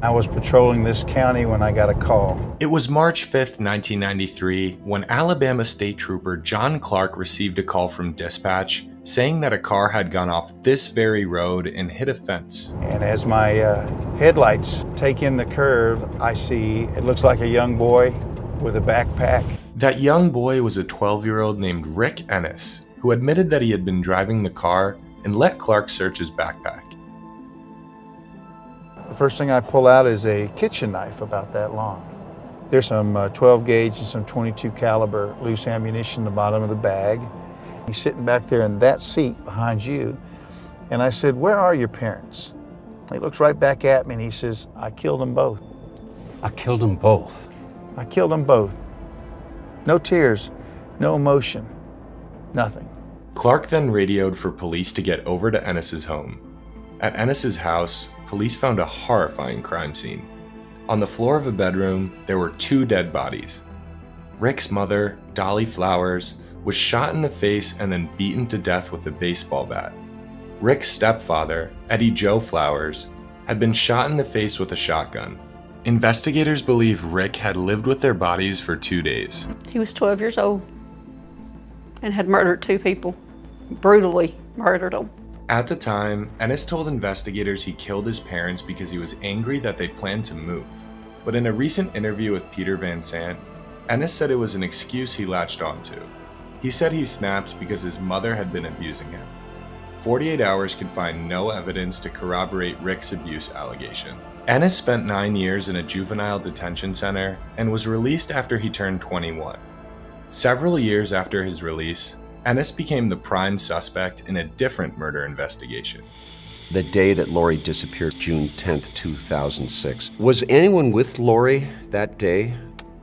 I was patrolling this county when I got a call. It was March 5th, 1993, when Alabama State Trooper John Clark received a call from dispatch saying that a car had gone off this very road and hit a fence. And as my headlights take in the curve, I see it looks like a young boy with a backpack. That young boy was a 12-year-old named Rick Ennis, who admitted that he had been driving the car and let Clark search his backpack. The first thing I pull out is a kitchen knife about that long. There's some 12 gauge and some 22 caliber loose ammunition in the bottom of the bag. He's sitting back there in that seat behind you. And I said, "Where are your parents?" He looks right back at me and he says, "I killed them both." I killed them both. I killed them both. No tears, no emotion, nothing. Clark then radioed for police to get over to Ennis's home. At Ennis's house, police found a horrifying crime scene. On the floor of a bedroom, there were 2 dead bodies. Rick's mother, Dolly Flowers, was shot in the face and then beaten to death with a baseball bat. Rick's stepfather, Eddie Joe Flowers, had been shot in the face with a shotgun. Investigators believe Rick had lived with their bodies for 2 days. He was 12 years old and had murdered 2 people, brutally murdered them. At the time, Ennis told investigators he killed his parents because he was angry that they planned to move. But in a recent interview with Peter Van Sant, Ennis said it was an excuse he latched onto. He said he snapped because his mother had been abusing him. 48 Hours could find no evidence to corroborate Rick's abuse allegation. Ennis spent 9 years in a juvenile detention center and was released after he turned 21. Several years after his release, Ennis became the prime suspect in a different murder investigation. The day that Lori disappeared, June 10th, 2006. Was anyone with Lori that day?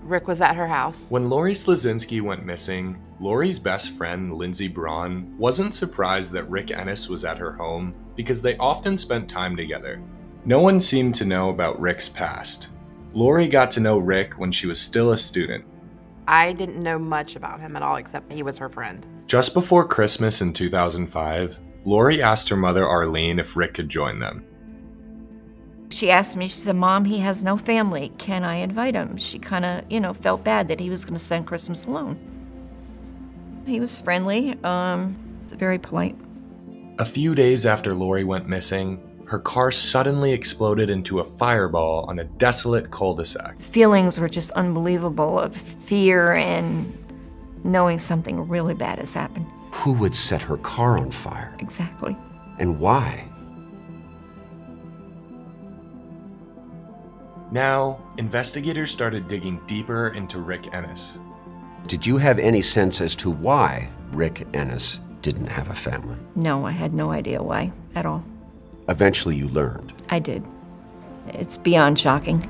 Rick was at her house. When Lori Slesinski went missing, Lori's best friend, Lindsey Braun, wasn't surprised that Rick Ennis was at her home because they often spent time together. No one seemed to know about Rick's past. Lori got to know Rick when she was still a student. I didn't know much about him at all except he was her friend. Just before Christmas in 2005, Lori asked her mother Arlene if Rick could join them. She asked me, she said, "Mom, he has no family. Can I invite him?" She kind of, felt bad that he was going to spend Christmas alone. He was friendly, very polite. A few days after Lori went missing, her car suddenly exploded into a fireball on a desolate cul-de-sac. Feelings were just unbelievable of fear and knowing something really bad has happened. Who would set her car on fire? Exactly. And why? Now, investigators started digging deeper into Rick Ennis. Did you have any sense as to why Rick Ennis didn't have a family? No, I had no idea why at all. Eventually you learned. I did. It's beyond shocking.